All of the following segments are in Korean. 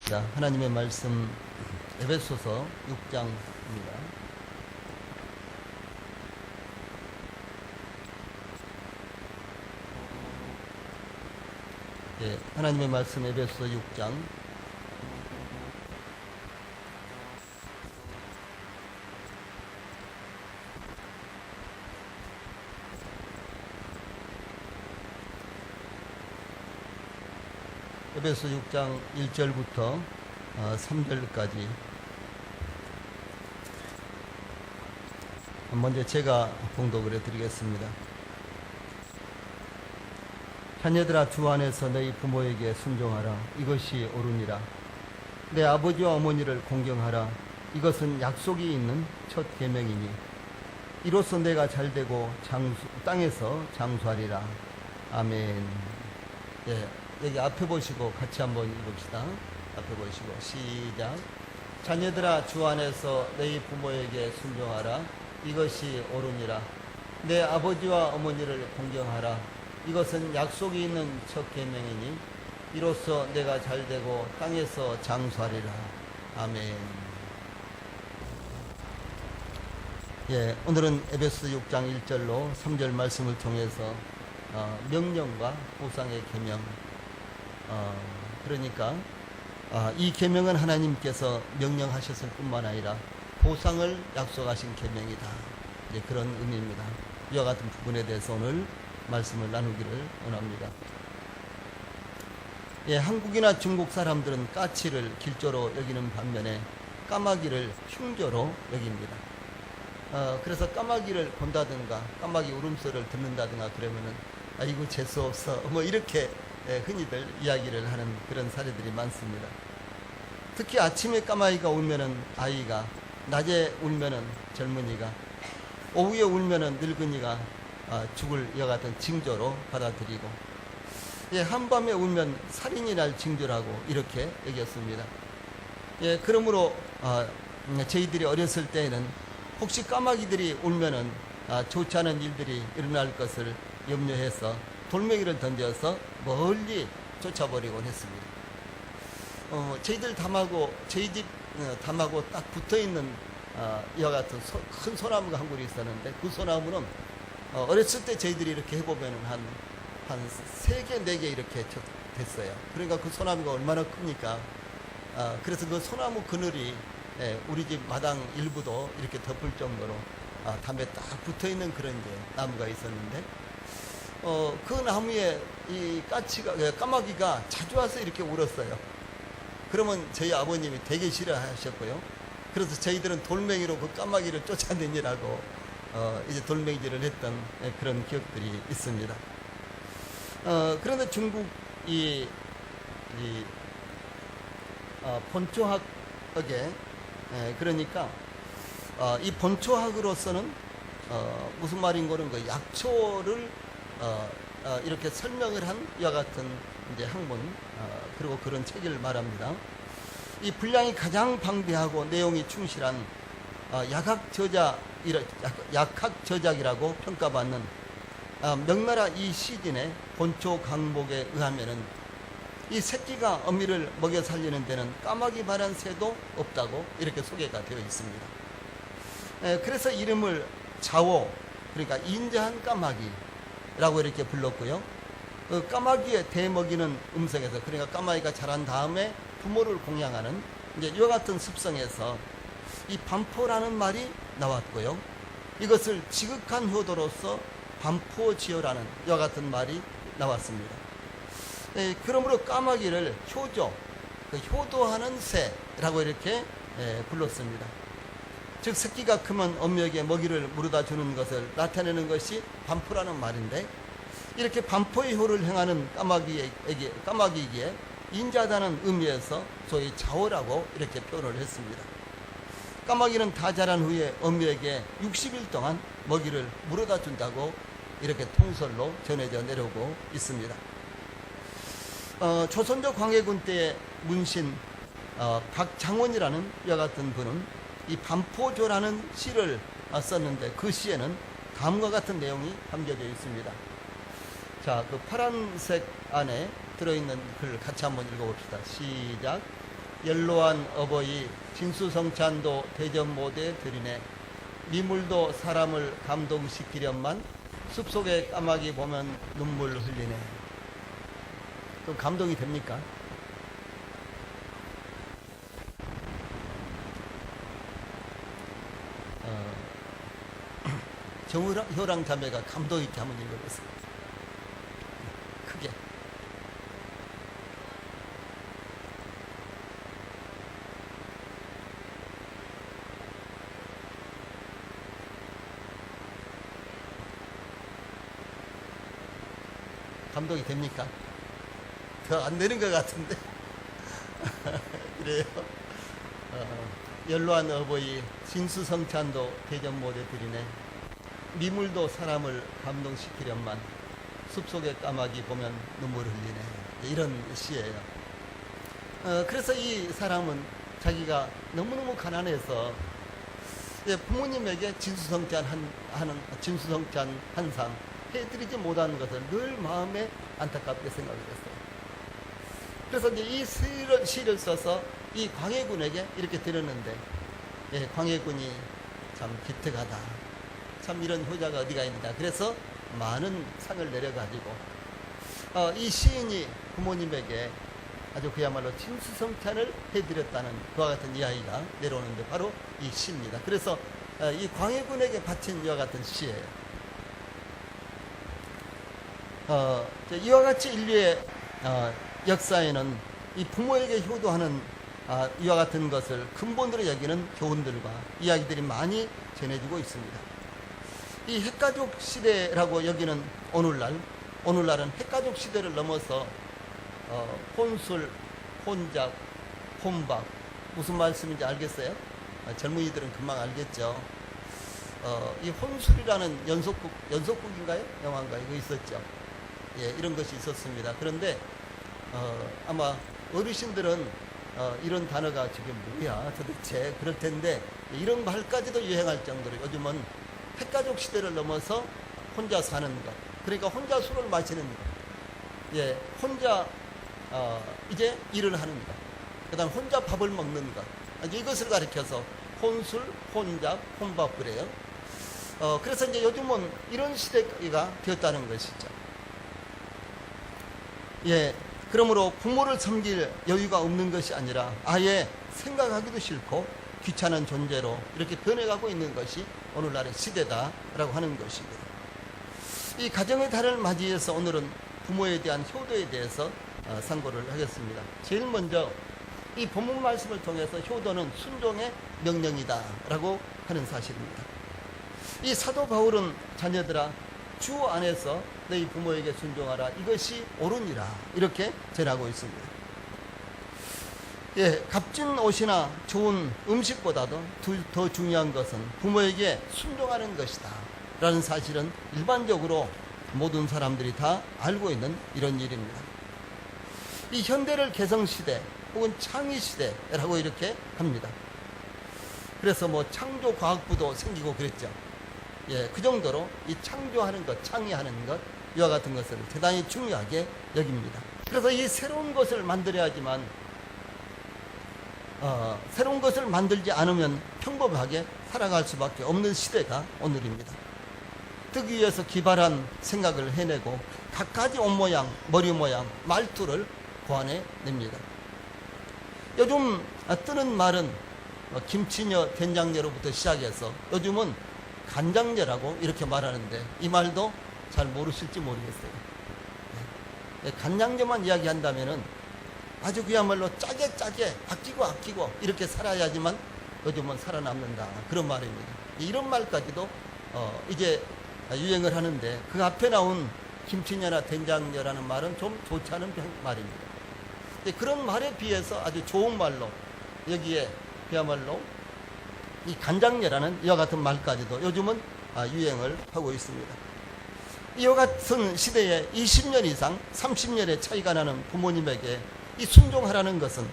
자, 하나님의 말씀 에베소서 6장입니다. 예, 하나님의 말씀 에베소서 6장 에베소 6장 1절부터 3절까지 먼저 제가 봉독을 해드리겠습니다. 자녀들아, 주 안에서 너희 부모에게 순종하라. 이것이 옳으니라. 내 아버지와 어머니를 공경하라. 이것은 약속이 있는 첫 계명이니 이로써 내가 잘되고 땅에서 장수하리라. 아멘. 예. 여기 앞에 보시고 같이 한번 읽읍시다. 앞에 보시고 시작. 자녀들아, 주 안에서 너희 부모에게 순종하라. 이것이 옳으니라. 내 아버지와 어머니를 공경하라. 이것은 약속이 있는 첫 계명이니 이로써 내가 잘되고 땅에서 장수하리라. 아멘. 예, 오늘은 에베소 6장 1절로 3절 말씀을 통해서 명령과 보상의 계명, 그러니까 이 계명은 하나님께서 명령하셨을 뿐만 아니라 보상을 약속하신 계명이다. 이제 그런 의미입니다. 이와 같은 부분에 대해서 오늘 말씀을 나누기를 원합니다. 예, 한국이나 중국 사람들은 까치를 길조로 여기는 반면에 까마귀를 흉조로 여깁니다. 그래서 까마귀를 본다든가 까마귀 울음소리를 듣는다든가 그러면은 아이고 재수없어 뭐 이렇게 흔히들 이야기를 하는 그런 사례들이 많습니다. 특히 아침에 까마귀가 울면은 아이가, 낮에 울면은 젊은이가, 오후에 울면은 늙은이가 죽을 이와 같은 징조로 받아들이고, 예, 한밤에 울면 살인이 날 징조라고 이렇게 여겼습니다. 예, 그러므로 저희들이 어렸을 때에는 혹시 까마귀들이 울면은 좋지 않은 일들이 일어날 것을 염려해서 돌멩이를 던져서 멀리 쫓아버리곤 했습니다. 저희들 담하고, 저희 집 담하고 딱 붙어있는 이와 같은 큰 소나무가 한 그루 있었는데, 그 소나무는 어렸을 때 저희들이 이렇게 해보면 한 3개, 4개 이렇게 됐어요. 그러니까 그 소나무가 얼마나 큽니까? 그래서 그 소나무 그늘이 우리 집 마당 일부도 이렇게 덮을 정도로 담에 딱 붙어있는 그런 이제 나무가 있었는데, 그 나무에 이 까마귀가 자주 와서 이렇게 울었어요. 그러면 저희 아버님이 되게 싫어하셨고요. 그래서 저희들은 돌멩이로 그 까마귀를 쫓아내느라고 이제 돌멩이질을 했던 그런 기억들이 있습니다. 그런데 중국 본초학에, 그러니까 이 본초학으로서는 무슨 말인 거는 그 약초를 이렇게 설명을 한 이와 같은 이제 학문, 그리고 그런 책을 말합니다. 이 분량이 가장 방대하고 내용이 충실한 약학저작이라고 평가받는 명나라 이 시진의 본초 강목에 의하면은 이 새끼가 어미를 먹여 살리는 데는 까마귀 말한 새도 없다고 이렇게 소개가 되어 있습니다. 그래서 이름을 자오, 그러니까 인자한 까마귀라고 이렇게 불렀고요. 까마귀의 대먹이는 음성에서, 그러니까 까마귀가 자란 다음에 부모를 공양하는 이제 이와 같은 습성에서 이 반포라는 말이 나왔고요. 이것을 지극한 효도로서 반포지어라는 이와 같은 말이 나왔습니다. 그러므로 까마귀를 효조, 효도하는 새라고 이렇게 불렀습니다. 즉 새끼가 크면 어미에게 먹이를 물어다 주는 것을 나타내는 것이 반포라는 말인데, 이렇게 반포의 효를 행하는 까마귀에게 인자다는 의미에서 소위 자오라고 이렇게 표현을 했습니다. 까마귀는 다 자란 후에 어미에게 60일 동안 먹이를 물어다 준다고 이렇게 통설로 전해져 내려오고 있습니다. 조선조 광해군 때의 문신 박장원이라는 이와 같은 분은 이 반포조라는 시를 썼는데, 그 시에는 다음과 같은 내용이 담겨져 있습니다. 자, 그 파란색 안에 들어있는 글 같이 한번 읽어봅시다. 시작. 연로한 어버이 진수성찬도 대접 못해 드리네. 미물도 사람을 감동시키련만 숲속의 까마귀 보면 눈물 흘리네. 그럼 감동이 됩니까? 정효랑 자매가 감동 있게 한번 읽어보세요. 크게. 감동이 됩니까? 더 안 되는 것 같은데. 그래요. 연로한 어버이 진수성찬도 대접 못해 드리네. 미물도 사람을 감동시키련만 숲속의 까마귀 보면 눈물 흘리네. 이런 시예요. 그래서 이 사람은 자기가 너무너무 가난해서 부모님에게 진수성찬 한 상 해드리지 못하는 것을 늘 마음에 안타깝게 생각을 했어요. 그래서 이제 이 시를 써서 이 광해군에게 이렇게 드렸는데, 광해군이 참 기특하다. 참 이런 효자가 어디가 있느냐. 그래서 많은 상을 내려가지고 이 시인이 부모님에게 아주 그야말로 진수성찬을 해드렸다는 그와 같은 이야기가 내려오는데 바로 이 시입니다. 그래서 이 광해군에게 바친 이와 같은 시예요. 이와 같이 인류의 역사에는 이 부모에게 효도하는 이와 같은 것을 근본으로 여기는 교훈들과 이야기들이 많이 전해지고 있습니다. 이 핵가족 시대라고 여기는 오늘날은 핵가족 시대를 넘어서 혼술, 혼잡, 혼밥 무슨 말씀인지 알겠어요? 젊은이들은 금방 알겠죠. 이 혼술이라는 연속극인가요? 영화인가요? 이거 있었죠. 예, 이런 것이 있었습니다. 그런데 아마 어르신들은 이런 단어가 지금 뭐야 도대체 그럴 텐데 이런 말까지도 유행할 정도로 요즘은 핵가족 시대를 넘어서 혼자 사는 것, 그러니까 혼자 술을 마시는 것, 예, 혼자 이제 일을 하는 것, 그다음 혼자 밥을 먹는 것, 이것을 가리켜서 혼술, 혼잡, 혼밥 그래요. 그래서 이제 요즘은 이런 시대가 되었다는 것이죠. 예, 그러므로 부모를 섬길 여유가 없는 것이 아니라 아예 생각하기도 싫고 귀찮은 존재로 이렇게 변해가고 있는 것이 오늘날의 시대다라고 하는 것입니다. 이 가정의 달을 맞이해서 오늘은 부모에 대한 효도에 대해서 상고를 하겠습니다. 제일 먼저 이 본문 말씀을 통해서 효도는 순종의 명령이다라고 하는 사실입니다. 이 사도 바울은 자녀들아 주 안에서 너희 부모에게 순종하라 이것이 옳으니라 이렇게 전하고 있습니다. 예, 값진 옷이나 좋은 음식보다도 더 중요한 것은 부모에게 순종하는 것이다 라는 사실은 일반적으로 모든 사람들이 다 알고 있는 이런 일입니다. 이 현대를 개성시대 혹은 창의시대라고 이렇게 합니다. 그래서 뭐 창조과학부도 생기고 그랬죠. 예, 그 정도로 이 창조하는 것, 창의하는 것, 이와 같은 것을 대단히 중요하게 여깁니다. 그래서 이 새로운 것을 만들어야지만, 새로운 것을 만들지 않으면 평범하게 살아갈 수밖에 없는 시대가 오늘입니다. 뜨기 위해서 기발한 생각을 해내고, 갖가지 옷 모양, 머리 모양, 말투를 고안해냅니다. 요즘 뜨는 말은 김치녀, 된장녀로부터 시작해서 요즘은 간장녀라고 이렇게 말하는데 이 말도 잘 모르실지 모르겠어요. 간장녀만 이야기한다면은 아주 그야말로 짜게 아끼고 이렇게 살아야지만 요즘은 살아남는다 그런 말입니다. 이런 말까지도 이제 유행을 하는데 그 앞에 나온 김치녀나 된장녀라는 말은 좀 좋지 않은 말입니다. 그런 말에 비해서 아주 좋은 말로 여기에 그야말로 이 간장녀라는 이와 같은 말까지도 요즘은 유행을 하고 있습니다. 이와 같은 시대에 20년 이상 30년의 차이가 나는 부모님에게 이 순종하라는 것은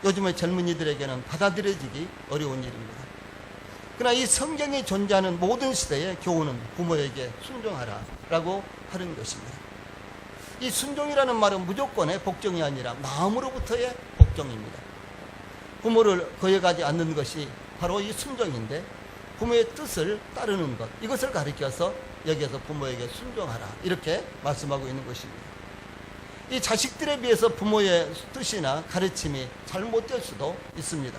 요즘의 젊은이들에게는 받아들여지기 어려운 일입니다. 그러나 이 성경이 존재하는 모든 시대의 교훈은 부모에게 순종하라 라고 하는 것입니다. 이 순종이라는 말은 무조건의 복종이 아니라 마음으로부터의 복종입니다. 부모를 거역하지 않는 것이 바로 이 순종인데, 부모의 뜻을 따르는 것, 이것을 가리켜서 여기에서 부모에게 순종하라 이렇게 말씀하고 있는 것입니다. 이 자식들에 비해서 부모의 뜻이나 가르침이 잘못될 수도 있습니다.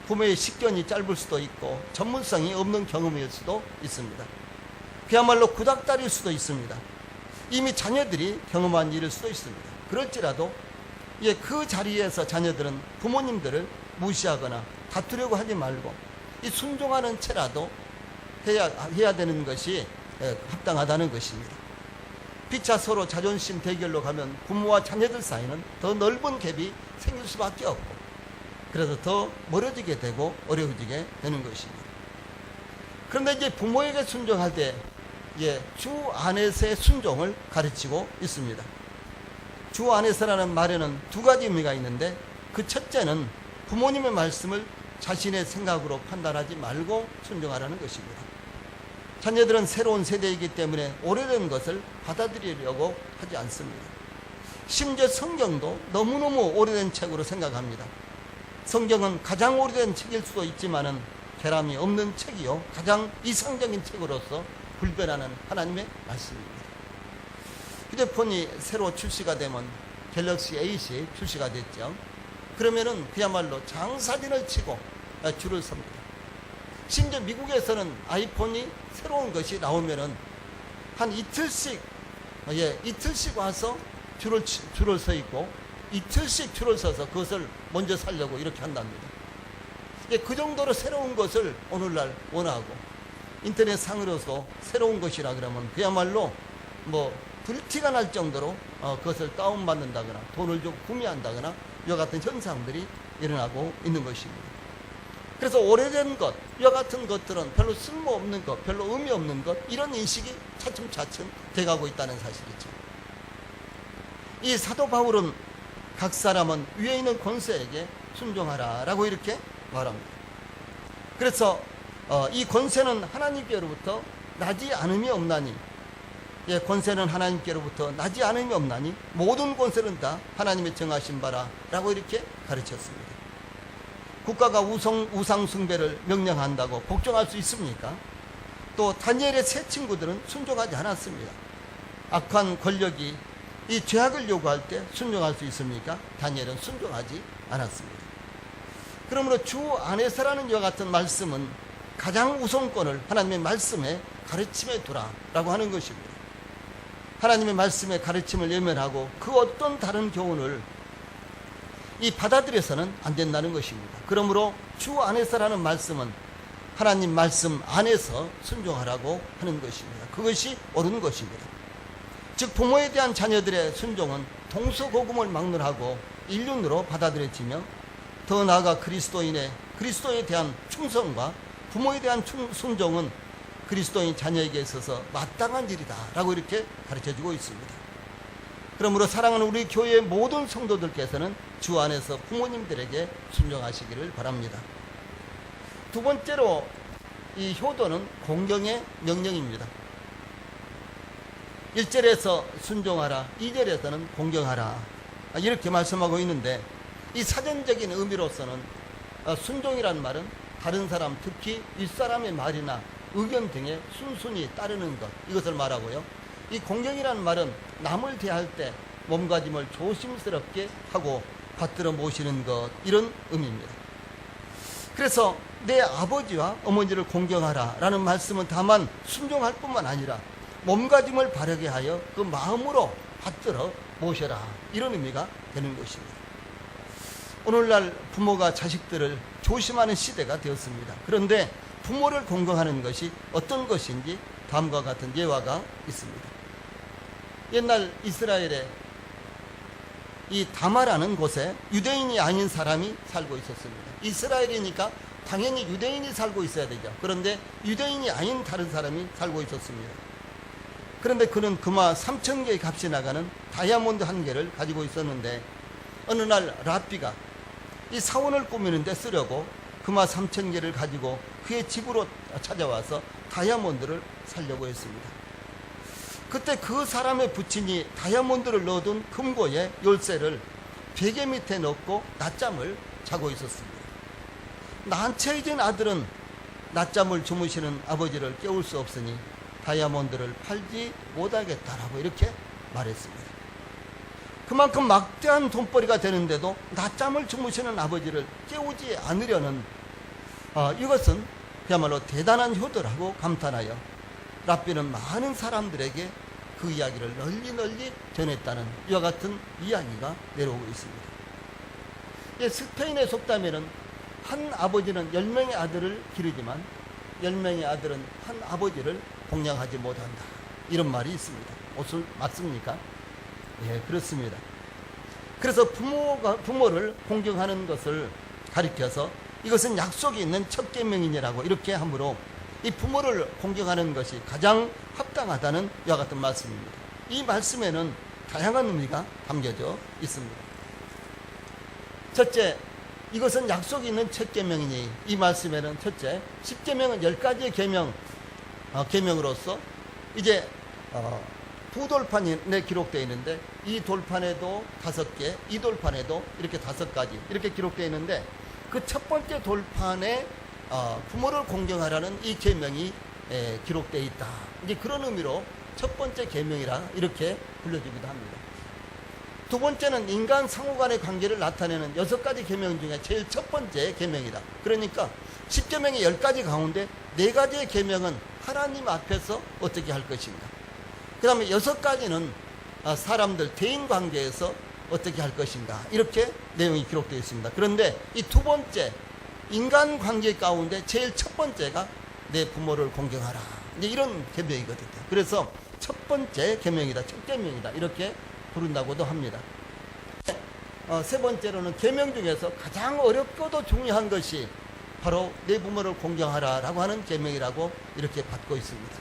부모의 식견이 짧을 수도 있고 전문성이 없는 경험일 수도 있습니다. 그야말로 구닥다리일 수도 있습니다. 이미 자녀들이 경험한 일일 수도 있습니다. 그럴지라도 그 자리에서 자녀들은 부모님들을 무시하거나 다투려고 하지 말고 이 순종하는 채라도 해야 되는 것이 합당하다는 것입니다. 피차 서로 자존심 대결로 가면 부모와 자녀들 사이는 더 넓은 갭이 생길 수밖에 없고, 그래서 더 멀어지게 되고 어려워지게 되는 것입니다. 그런데 이제 부모에게 순종할 때 주 안에서의 순종을 가르치고 있습니다. 주 안에서라는 말에는 두 가지 의미가 있는데, 그 첫째는 부모님의 말씀을 자신의 생각으로 판단하지 말고 순종하라는 것입니다. 자녀들은 새로운 세대이기 때문에 오래된 것을 받아들이려고 하지 않습니다. 심지어 성경도 너무너무 오래된 책으로 생각합니다. 성경은 가장 오래된 책일 수도 있지만은 결함이 없는 책이요, 가장 이상적인 책으로서 불변하는 하나님의 말씀입니다. 휴대폰이 새로 출시가 되면 갤럭시 8이 출시가 됐죠. 그러면은 그야말로 장사진을 치고 줄을 섭니다. 심지어 미국에서는 아이폰이 새로운 것이 나오면은 한 이틀씩 와서 줄을 서 있고 이틀씩 줄을 서서 그것을 먼저 살려고 이렇게 한답니다. 그 정도로 새로운 것을 오늘날 원하고, 인터넷 상으로서 새로운 것이라 그러면 그야말로 불티가 날 정도로 그것을 다운받는다거나 돈을 주고 구매한다거나 이와 같은 현상들이 일어나고 있는 것입니다. 그래서 오래된 것, 이와 같은 것들은 별로 쓸모없는 것, 별로 의미 없는 것, 이런 인식이 차츰차츰 돼가고 있다는 사실이죠. 이 사도 바울은 각 사람은 위에 있는 권세에게 순종하라 라고 이렇게 말합니다. 그래서 이 권세는 하나님께로부터 나지 않음이 없나니, 권세는 하나님께로부터 나지 않음이 없나니 모든 권세는 다 하나님의 정하신 바라 라고 이렇게 가르쳤습니다. 국가가 우상 숭배를 명령한다고 복종할 수 있습니까? 또 다니엘의 세 친구들은 순종하지 않았습니다. 악한 권력이 이 죄악을 요구할 때 순종할 수 있습니까? 다니엘은 순종하지 않았습니다. 그러므로 주 안에서라는 이와 같은 말씀은 가장 우선권을 하나님의 말씀에 가르침에 두라라고 하는 것입니다. 하나님의 말씀의 가르침을 외면하고 그 어떤 다른 교훈을 받아들여서는 안 된다는 것입니다. 그러므로 주 안에서라는 말씀은 하나님 말씀 안에서 순종하라고 하는 것입니다. 그것이 옳은 것입니다. 즉 부모에 대한 자녀들의 순종은 동서고금을 막론하고 인륜으로 받아들여지며, 더 나아가 그리스도에 대한 충성과 부모에 대한 순종은 그리스도인 자녀에게 있어서 마땅한 일이다 라고 이렇게 가르쳐주고 있습니다. 그러므로 사랑하는 우리 교회의 모든 성도들께서는 주 안에서 부모님들에게 순종하시기를 바랍니다. 두 번째로 이 효도는 공경의 명령입니다. 1절에서 순종하라, 2절에서는 공경하라 이렇게 말씀하고 있는데, 이 사전적인 의미로서는 순종이란 말은 다른 사람, 특히 윗사람의 말이나 의견 등에 순순히 따르는 것, 이것을 말하고요. 이 공경이란 말은 남을 대할 때 몸가짐을 조심스럽게 하고 받들어 모시는 것, 이런 의미입니다. 그래서 내 아버지와 어머니를 공경하라 라는 말씀은 다만 순종할 뿐만 아니라 몸가짐을 바르게 하여 그 마음으로 받들어 모셔라, 이런 의미가 되는 것입니다. 오늘날 부모가 자식들을 조심하는 시대가 되었습니다. 그런데 부모를 공경하는 것이 어떤 것인지 다음과 같은 예화가 있습니다. 옛날 이스라엘에 이 다마라는 곳에 유대인이 아닌 사람이 살고 있었습니다. 이스라엘이니까 당연히 유대인이 살고 있어야 되죠. 그런데 유대인이 아닌 다른 사람이 살고 있었습니다. 그런데 그는 금화 3,000개의 값이 나가는 다이아몬드 1개를 가지고 있었는데, 어느 날 랍비가 이 사원을 꾸미는 데 쓰려고 금화 3,000개를 가지고 그의 집으로 찾아와서 다이아몬드를 사려고 했습니다. 그때 그 사람의 부친이 다이아몬드를 넣어둔 금고의 열쇠를 베개 밑에 넣고 낮잠을 자고 있었습니다. 난처해진 아들은 낮잠을 주무시는 아버지를 깨울 수 없으니 다이아몬드를 팔지 못하겠다라고 이렇게 말했습니다. 그만큼 막대한 돈벌이가 되는데도 낮잠을 주무시는 아버지를 깨우지 않으려는 이것은 그야말로 대단한 효도라고 감탄하여 랍비는 많은 사람들에게 그 이야기를 널리 전했다는 이와 같은 이야기가 내려오고 있습니다. 스페인의 속담에는 한 아버지는 10명의 아들을 기르지만 10명의 아들은 한 아버지를 공양하지 못한다, 이런 말이 있습니다. 맞습니까? 예, 그렇습니다. 그래서 부모를 공경하는 것을 가리켜서 이것은 약속이 있는 첫 계명이니라고 이렇게 함으로 이 부모를 공경하는 것이 가장 합당하다는 이와 같은 말씀입니다. 이 말씀에는 다양한 의미가 담겨져 있습니다. 첫째, 이것은 약속이 있는 첫 계명이니 이 말씀에는 첫째, 10계명은 10가지의 계명으로서 이제 부돌판에 기록되어 있는데 이 돌판에도 5개, 이 돌판에도 이렇게 5가지 이렇게 되어 있는데 그 첫 번째 돌판에 부모를 공경하라는 이 계명이 기록되어 있다. 이제 그런 의미로 첫 번째 계명이라 이렇게 불려지기도 합니다. 두 번째는 인간 상호 간의 관계를 나타내는 6가지 계명 중에 제일 첫 번째 계명이다. 그러니까 10계명의 10가지 가운데 4가지의 계명은 하나님 앞에서 어떻게 할 것인가, 그 다음에 6가지는 사람들 대인 관계에서 어떻게 할 것인가, 이렇게 내용이 기록되어 있습니다. 그런데 이 두 번째 인간 관계 가운데 제일 첫 번째가 내 부모를 공경하라, 이제 이런 계명이거든요. 그래서 첫 번째 계명이다, 첫 계명이다, 이렇게 부른다고도 합니다. 세 번째로는 계명 중에서 가장 어렵고도 중요한 것이 바로 내 부모를 공경하라라고 하는 계명이라고 이렇게 받고 있습니다.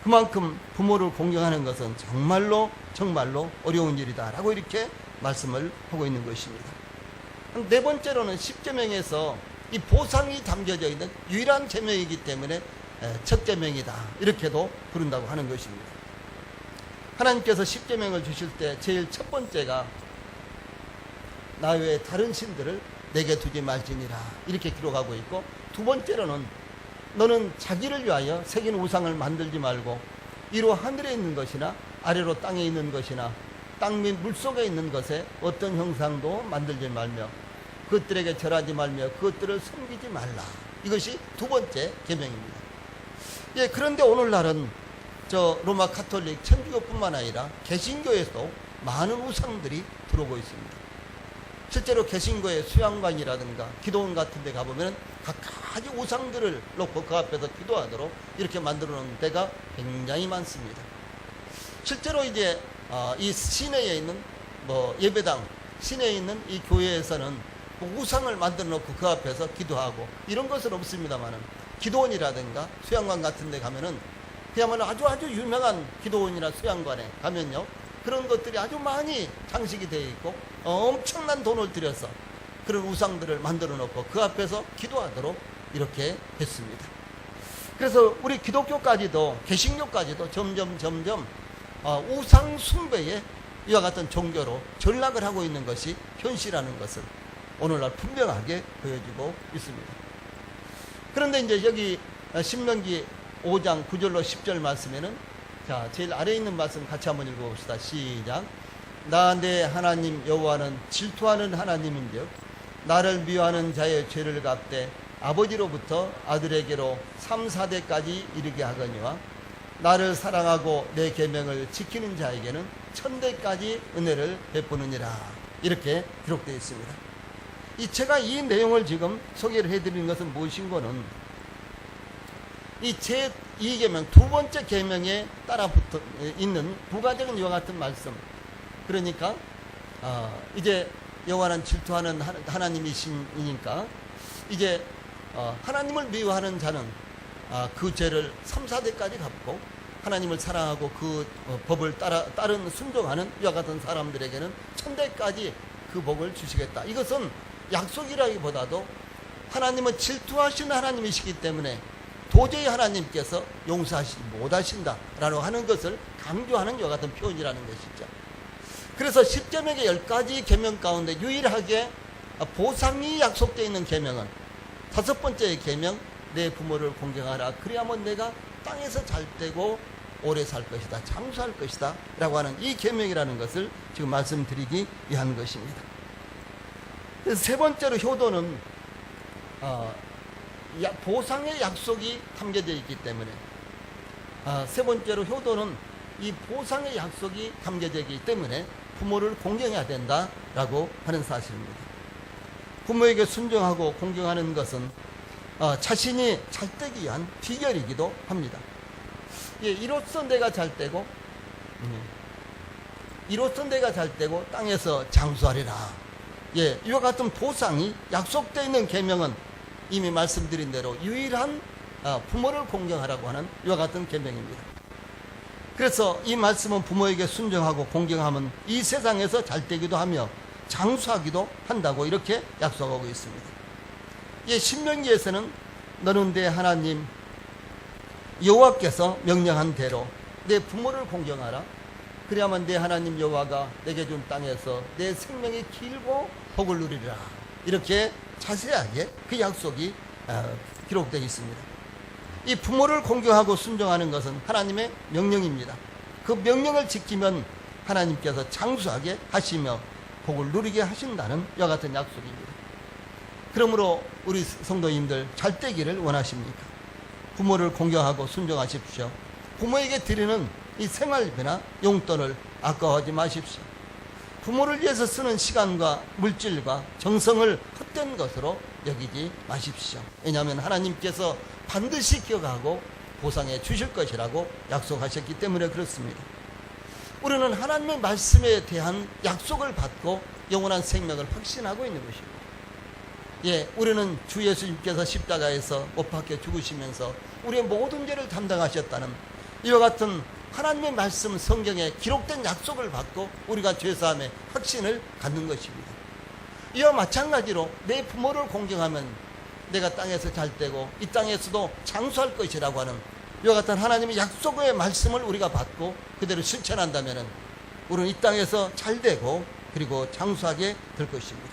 그만큼 부모를 공경하는 것은 정말로 어려운 일이다라고 이렇게 말씀을 하고 있는 것입니다. 네 번째로는 10계명에서 이 보상이 담겨져 있는 유일한 계명이기 때문에 첫 계명이다, 이렇게도 부른다고 하는 것입니다. 하나님께서 10계명을 주실 때 제일 첫 번째가 나 외에 다른 신들을 내게 두지 말지니라, 이렇게 기록하고 있고, 두 번째로는 너는 자기를 위하여 새긴 우상을 만들지 말고 이로 하늘에 있는 것이나 아래로 땅에 있는 것이나 땅 및 물속에 있는 것에 어떤 형상도 만들지 말며 그것들에게 절하지 말며 그것들을 섬기지 말라. 이것이 두 번째 계명입니다. 예, 그런데 오늘날은 로마 가톨릭 천주교뿐만 아니라 개신교에도 많은 우상들이 들어오고 있습니다. 실제로 개신교의 수양관이라든가 기도원 같은 데 가보면 각가지 우상들을 놓고 그 앞에서 기도하도록 이렇게 만들어 놓은 데가 굉장히 많습니다. 실제로 이제 이 시내에 있는 예배당, 시내에 있는 이 교회에서는 우상을 만들어 놓고 그 앞에서 기도하고 이런 것은 없습니다만은 기도원이라든가 수양관 같은 데 가면은 그야말로 아주 유명한 기도원이나 수양관에 가면요, 그런 것들이 아주 많이 장식이 되어 있고 엄청난 돈을 들여서 그런 우상들을 만들어 놓고 그 앞에서 기도하도록 이렇게 했습니다. 그래서 우리 기독교까지도 개신교까지도 점점 우상 숭배에 이와 같은 종교로 전락을 하고 있는 것이 현실이라는 것을 오늘날 분명하게 보여주고 있습니다. 그런데 이제 여기 신명기 5장 9절로 10절 말씀에는 제일 아래에 있는 말씀 같이 한번 읽어봅시다. 시작. 나 내 하나님 여호와는 질투하는 하나님인즉 나를 미워하는 자의 죄를 갚되 아버지로부터 아들에게로 3, 4대까지 이르게 하거니와 나를 사랑하고 내 계명을 지키는 자에게는 1000대까지 은혜를 베푸느니라. 이렇게 기록되어 있습니다. 제가 이 내용을 지금 소개를 해드리는 것은 무엇인고는 이 제2계명 두 번째 계명에 따라 붙어 있는 부가적인 이와 같은 말씀, 그러니까 이제 여호와는 질투하는 하나님이시니까 이제 하나님을 미워하는 자는 그 죄를 3, 4대까지 갚고 하나님을 사랑하고 그 법을 따른 순종하는 이와 같은 사람들에게는 1000대까지 그 복을 주시겠다. 이것은 약속이라기보다도 하나님은 질투하시는 하나님이시기 때문에 도저히 하나님께서 용서하시지 못하신다라고 하는 것을 강조하는 이와 같은 표현이라는 것이죠. 그래서 10계명의 10가지 계명 가운데 유일하게 보상이 약속되어 있는 계명은 다섯 번째 계명, 내 부모를 공경하라. 그래야만 내가 땅에서 잘 되고 오래 살 것이다, 장수할 것이다 라고 하는 이 계명이라는 것을 지금 말씀드리기 위한 것입니다. 세 번째로 효도는 보상의 약속이 담겨져 있기 때문에, 세 번째로 효도는 이 보상의 약속이 담겨져 있기 때문에 부모를 공경해야 된다라고 하는 사실입니다. 부모에게 순종하고 공경하는 것은 자신이 잘 되기 위한 비결이기도 합니다. 이로써 내가 잘 되고, 이로써 내가 잘 되고 땅에서 장수하리라. 이와 같은 보상이 약속되어 있는 계명은 이미 말씀드린 대로 유일한 부모를 공경하라고 하는 이와 같은 계명입니다. 그래서 이 말씀은 부모에게 순종하고 공경하면 이 세상에서 잘 되기도 하며 장수하기도 한다고 이렇게 약속하고 있습니다. 신명기에서는 너는 내 하나님 여호와께서 명령한 대로 내 부모를 공경하라. 그래야만 내 하나님 여호와가 내게 준 땅에서 내 생명이 길고 복을 누리리라. 이렇게 자세하게 그 약속이 기록되어 있습니다. 이 부모를 공경하고 순종하는 것은 하나님의 명령입니다. 그 명령을 지키면 하나님께서 장수하게 하시며 복을 누리게 하신다는 이와 같은 약속입니다. 그러므로 우리 성도님들 잘 되기를 원하십니까? 부모를 공경하고 순종하십시오. 부모에게 드리는 이 생활비나 용돈을 아까워하지 마십시오. 부모를 위해서 쓰는 시간과 물질과 정성을 헛된 것으로 여기지 마십시오. 왜냐하면 하나님께서 반드시 기억하고 보상해 주실 것이라고 약속하셨기 때문에 그렇습니다. 우리는 하나님의 말씀에 대한 약속을 받고 영원한 생명을 확신하고 있는 것입니다. 우리는 주 예수님께서 십자가에서 못 박혀 죽으시면서 우리의 모든 죄를 담당하셨다는 이와 같은 하나님의 말씀 성경에 기록된 약속을 받고 우리가 죄사함의 확신을 갖는 것입니다. 이와 마찬가지로 내 부모를 공경하면 내가 땅에서 잘 되고 이 땅에서도 장수할 것이라고 하는 이와 같은 하나님의 약속의 말씀을 우리가 받고 그대로 실천한다면 우리는 이 땅에서 잘 되고 그리고 장수하게 될 것입니다.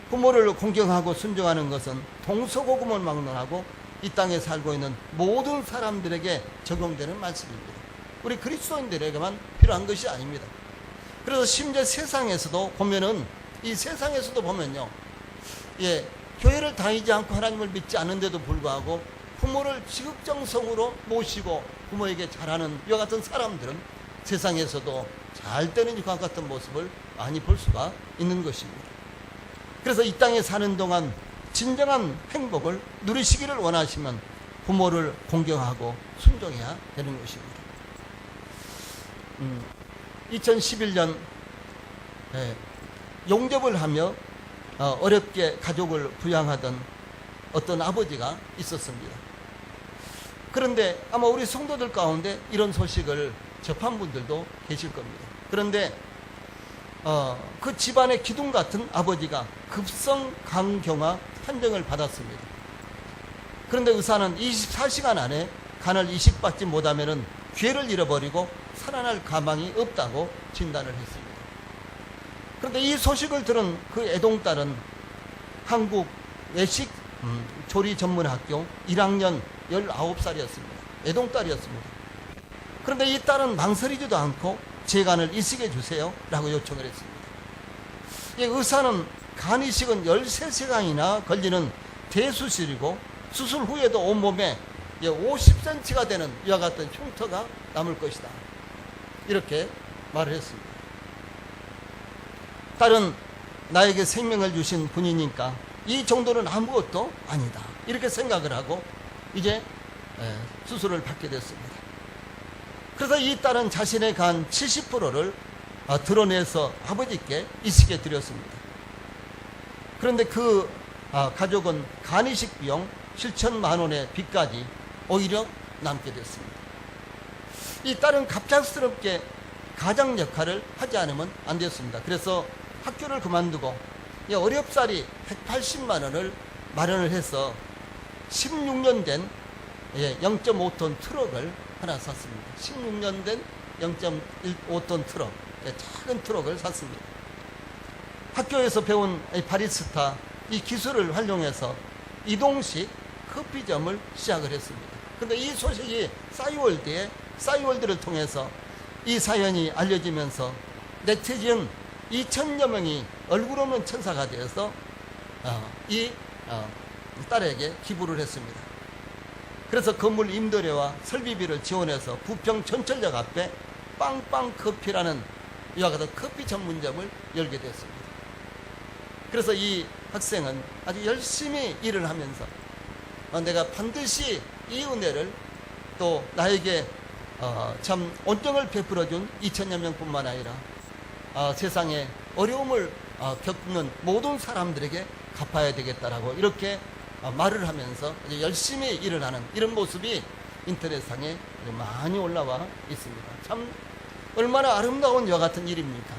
부모를 공경하고 순종하는 것은 동서고금을 막론하고 이 땅에 살고 있는 모든 사람들에게 적용되는 말씀입니다. 우리 그리스도인들에게만 필요한 것이 아닙니다. 그래서 심지어 세상에서도 보면은 이 세상에서도 보면요, 교회를 다니지 않고 하나님을 믿지 않는데도 불구하고 부모를 지극정성으로 모시고 부모에게 잘하는 이와 같은 사람들은 세상에서도 잘 되는 이와 같은 모습을 많이 볼 수가 있는 것입니다. 그래서 이 땅에 사는 동안 진정한 행복을 누리시기를 원하시면 부모를 공경하고 순종해야 되는 것입니다. 2011년 용접을 하며 어렵게 가족을 부양하던 어떤 아버지가 있었습니다. 그런데 아마 우리 성도들 가운데 이런 소식을 접한 분들도 계실 겁니다. 그런데 그 집안의 기둥 같은 아버지가 급성 간경화 판정을 받았습니다. 그런데 의사는 24시간 안에 간을 이식받지 못하면 기회를 잃어버리고 살아날 가망이 없다고 진단을 했습니다. 그런데 이 소식을 들은 그 애동딸은 한국 외식 조리 전문 학교 1학년 19살이었습니다. 애동딸이었습니다. 그런데 이 딸은 망설이지도 않고 제 간을 이식해 주세요 라고 요청을 했습니다. 의사는 간 이식은 13시간이나 걸리는 대수술이고 수술 후에도 온몸에 50cm가 되는 이와 같은 흉터가 남을 것이다, 이렇게 말을 했습니다. 딸은 나에게 생명을 주신 분이니까 이 정도는 아무것도 아니다, 이렇게 생각을 하고 이제 수술을 받게 됐습니다. 그래서 이 딸은 자신의 간 70%를 드러내서 아버지께 이식해 드렸습니다. 그런데 그 가족은 간 이식 비용 7천만 원의 빚까지 오히려 남게 됐습니다. 이 딸은 갑작스럽게 가장 역할을 하지 않으면 안 됐습니다. 그래서 학교를 그만두고 어렵사리 180만 원을 마련을 해서 16년 된 0.5톤 트럭을 하나 샀습니다. 16년 된 0.5톤 트럭, 작은 트럭을 샀습니다. 학교에서 배운 이 바리스타 이 기술을 활용해서 이동식 커피점을 시작을 했습니다. 근데 이 소식이 싸이월드를 통해서 이 사연이 알려지면서 네티즌 2,000여 명이 얼굴 없는 천사가 되어서 이 딸에게 기부를 했습니다. 그래서 건물 임대료와 설비비를 지원해서 부평 전철역 앞에 빵빵 커피라는 이와 같은 커피 전문점을 열게 됐습니다. 그래서 이 학생은 아주 열심히 일을 하면서 내가 반드시 이 은혜를 또 나에게 참 온정을 베풀어준 2,000여 명뿐만 아니라 세상에 어려움을 겪는 모든 사람들에게 갚아야 되겠다라고 이렇게 말을 하면서 아주 열심히 일을 하는 이런 모습이 인터넷상에 많이 올라와 있습니다. 참 얼마나 아름다운 여 같은 일입니까?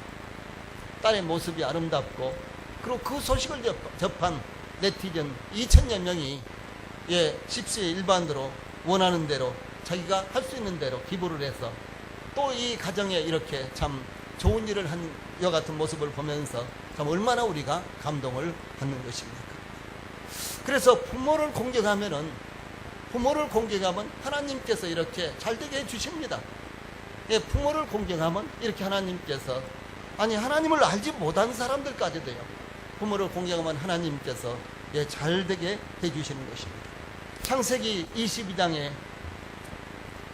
딸의 모습이 아름답고 그리고 그 소식을 접한 네티즌 2,000여 명이 십시일반으로 원하는 대로 자기가 할 수 있는 대로 기부를 해서 또 이 가정에 이렇게 참 좋은 일을 한 여 같은 모습을 보면서 참 얼마나 우리가 감동을 받는 것입니까? 그래서 부모를 공경하면 하나님께서 이렇게 잘되게 해주십니다. 부모를 공경하면 이렇게 하나님께서 하나님을 알지 못한 사람들까지도요 부모를 공경하면 하나님께서 잘되게 해주시는 것입니다. 창세기 22장에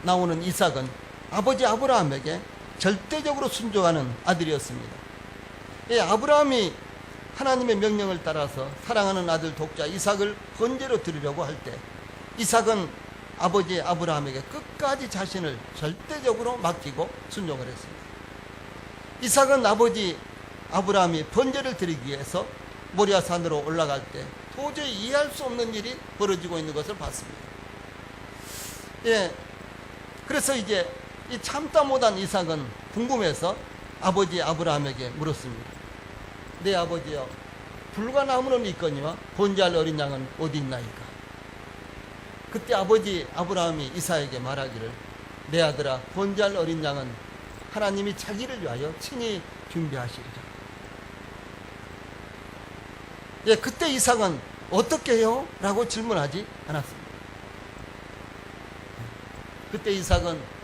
나오는 이삭은 아버지 아브라함에게 절대적으로 순종하는 아들이었습니다. 아브라함이 하나님의 명령을 따라서 사랑하는 아들 독자 이삭을 번제로 드리려고 할 때 이삭은 아버지 아브라함에게 끝까지 자신을 절대적으로 맡기고 순종을 했습니다. 이삭은 아버지 아브라함이 번제를 드리기 위해서 모리아산으로 올라갈 때 도저히 이해할 수 없는 일이 벌어지고 있는 것을 봤습니다. 그래서 이제 이 참다 못한 이삭은 궁금해서 아버지 아브라함에게 물었습니다. 내 아버지여, 불과 나무는 있거니와 번제할 어린 양은 어디 있나이까? 그때 아버지 아브라함이 이삭에게 말하기를 내 아들아, 번제할 어린 양은 하나님이 자기를 위하여 친히 준비하시리라. 그때 이삭은 어떻게 해요? 라고 질문하지 않았습니다. 그때 이삭은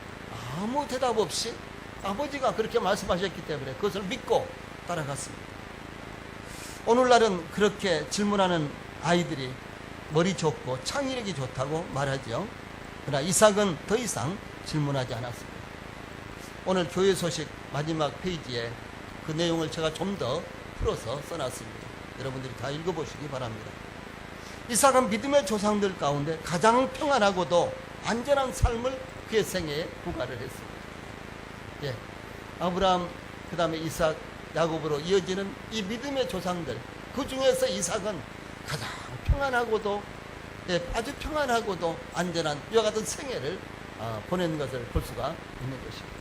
아무 대답 없이 아버지가 그렇게 말씀하셨기 때문에 그것을 믿고 따라갔습니다. 오늘날은 그렇게 질문하는 아이들이 머리 좋고 창의력이 좋다고 말하죠. 그러나 이삭은 더 이상 질문하지 않았습니다. 오늘 교회 소식 마지막 페이지에 그 내용을 제가 좀 더 풀어서 써놨습니다. 여러분들이 다 읽어보시기 바랍니다. 이삭은 믿음의 조상들 가운데 가장 평안하고도 안전한 삶을 그의 생애에 부과를 했습니다. 아브라함, 그 다음에 이삭, 야곱으로 이어지는 이 믿음의 조상들, 그 중에서 이삭은 가장 평안하고도 아주 평안하고도 안전한 이와 같은 생애를 보낸 것을 볼 수가 있는 것입니다.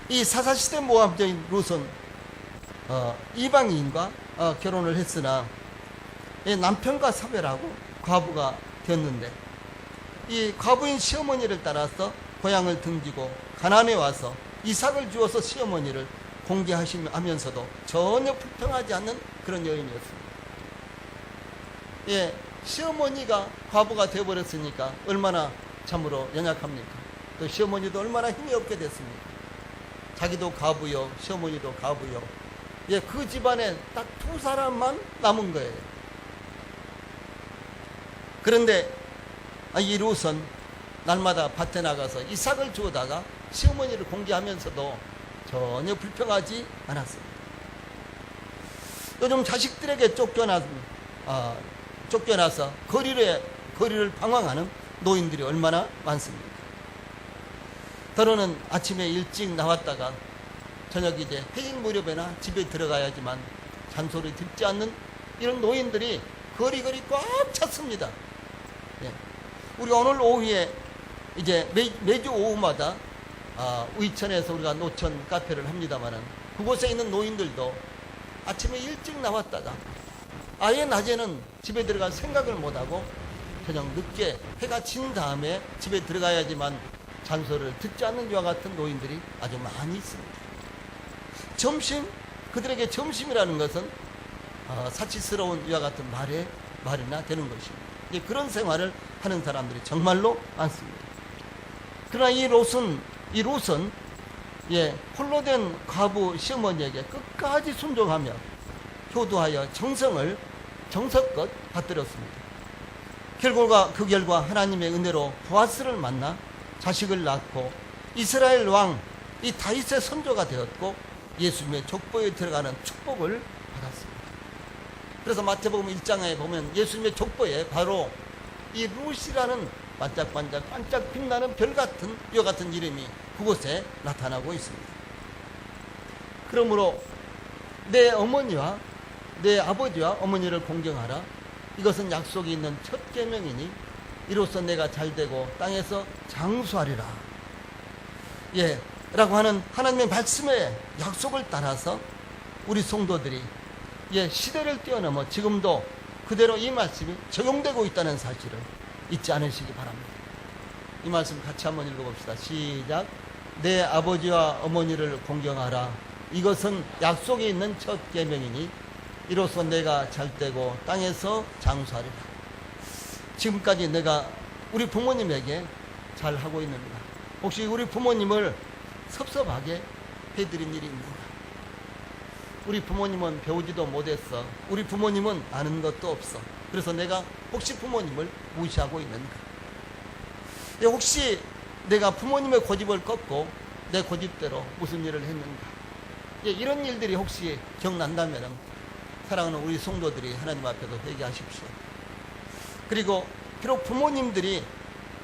이 사사시대 모압자인 룻은 이방인과 결혼을 했으나 남편과 사별하고 과부가 되었는데 이 과부인 시어머니를 따라서 고향을 등지고 가나안에 와서 이삭을 주어서 시어머니를 공개하시면서도 전혀 불평하지 않는 그런 여인이었습니다. 시어머니가 과부가 되어버렸으니까 얼마나 참으로 연약합니까? 또 시어머니도 얼마나 힘이 없게 됐습니까? 자기도 과부요, 시어머니도 과부요. 그 집안에 딱 두 사람만 남은 거예요. 그런데 이 룻은 날마다 밭에 나가서 이삭을 주워다가 시어머니를 공개하면서도 전혀 불평하지 않았습니다. 요즘 자식들에게 쫓겨나서 거리를 방황하는 노인들이 얼마나 많습니까? 때로는 아침에 일찍 나왔다가 저녁 이제 해질 무렵에나 집에 들어가야지만 잔소리 듣지 않는 이런 노인들이 거리거리 꽉 찼습니다. 우리가 오늘 오후에 이제 매주 오후마다 의천에서 우리가 노천 카페를 합니다만은 그곳에 있는 노인들도 아침에 일찍 나왔다가 아예 낮에는 집에 들어갈 생각을 못하고 저녁 늦게 해가 진 다음에 집에 들어가야지만 잔소리를 듣지 않는 이와 같은 노인들이 아주 많이 있습니다. 점심 그들에게 점심이라는 것은 사치스러운 이와 같은 말이나 되는 것입니다. 그런 생활을 하는 사람들이 정말로 많습니다. 그러나 이 롯은 홀로 된 과부 시어머니에게 끝까지 순종하며 효도하여 정성껏 받들었습니다. 그 결과 하나님의 은혜로 보아스를 만나 자식을 낳고 이스라엘 왕 이 다윗의 선조가 되었고 예수님의 족보에 들어가는 축복을 받았습니다. 그래서 마태복음 1장에 보면 예수님의 족보에 바로 이 룻이라는 반짝반짝 빛나는 별같은 이와 같은 이름이 그곳에 나타나고 있습니다. 그러므로 내 어머니와 내 아버지와 어머니를 공경하라. 이것은 약속이 있는 첫 계명이니 이로써 내가 잘되고 땅에서 장수하리라. 라고 하는 하나님의 말씀의 약속을 따라서 우리 성도들이 시대를 뛰어넘어 지금도 그대로 이 말씀이 적용되고 있다는 사실을 잊지 않으시기 바랍니다. 이 말씀 같이 한번 읽어봅시다. 시작. 내 아버지와 어머니를 공경하라. 이것은 약속이 있는 첫 계명이니 이로써 내가 잘되고 땅에서 장수하리라. 지금까지 내가 우리 부모님에게 잘하고 있는가? 혹시 우리 부모님을 섭섭하게 해드린 일이 있는가? 우리 부모님은 배우지도 못했어. 우리 부모님은 아는 것도 없어. 그래서 내가 혹시 부모님을 무시하고 있는가? 혹시 내가 부모님의 고집을 꺾고 내 고집대로 무슨 일을 했는가? 이런 일들이 혹시 기억난다면 사랑하는 우리 성도들이 하나님 앞에서 회개하십시오. 그리고 비록 부모님들이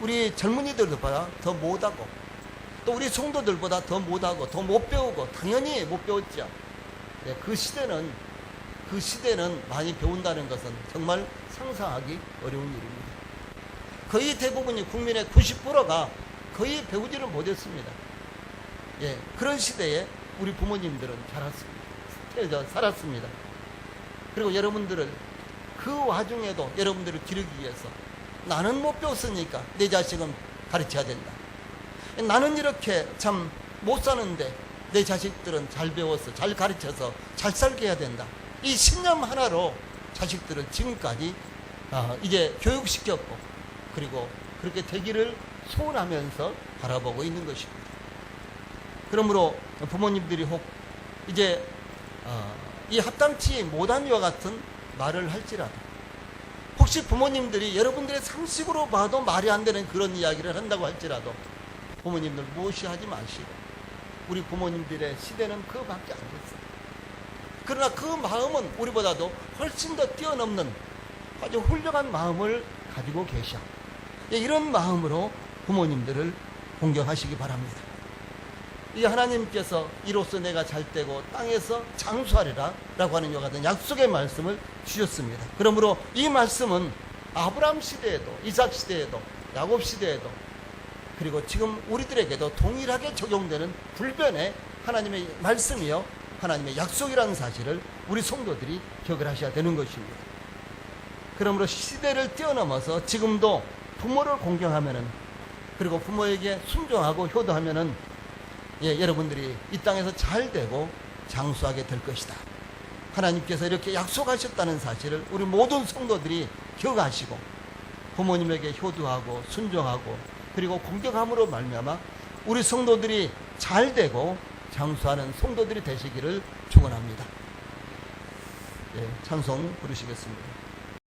우리 젊은이들보다 더 못하고 또 우리 성도들보다 더 못하고 더 못 배우고 당연히 못 배웠죠. 그 시대는 많이 배운다는 것은 정말 상상하기 어려운 일입니다. 거의 대부분이 국민의 90%가 거의 배우지를 못했습니다. 그런 시대에 우리 부모님들은 살았습니다. 그리고 여러분들을 그 와중에도 여러분들을 기르기 위해서 나는 못 배웠으니까 내 자식은 가르쳐야 된다. 나는 이렇게 참 못 사는데 내 자식들은 잘 배워서 잘 가르쳐서 잘 살게 해야 된다. 이 신념 하나로 자식들을 지금까지 이제 교육시켰고 그리고 그렇게 되기를 소원하면서 바라보고 있는 것입니다. 그러므로 부모님들이 혹 이제 이 합당치 못한 이와 같은 말을 할지라도 혹시 부모님들이 여러분들의 상식으로 봐도 말이 안 되는 그런 이야기를 한다고 할지라도 부모님들 무시하지 마시고 우리 부모님들의 시대는 그밖에 안 됐어요. 그러나 그 마음은 우리보다도 훨씬 더 뛰어넘는 아주 훌륭한 마음을 가지고 계셔. 이런 마음으로 부모님들을 공경하시기 바랍니다. 이 하나님께서 이로써 내가 잘되고 땅에서 장수하리라 라고 하는 이와 같은 약속의 말씀을 주셨습니다. 그러므로 이 말씀은 아브라함 시대에도 이삭 시대에도 야곱 시대에도 그리고 지금 우리들에게도 동일하게 적용되는 불변의 하나님의 말씀이요 하나님의 약속이라는 사실을 우리 성도들이 기억을 하셔야 되는 것입니다. 그러므로 시대를 뛰어넘어서 지금도 부모를 공경하면은 그리고 부모에게 순종하고 효도하면은 여러분들이 이 땅에서 잘되고 장수하게 될 것이다. 하나님께서 이렇게 약속하셨다는 사실을 우리 모든 성도들이 기억하시고 부모님에게 효도하고 순종하고 그리고 공경함으로 말미암아 우리 성도들이 잘되고 장수하는 성도들이 되시기를 축원합니다. 찬송 부르시겠습니다.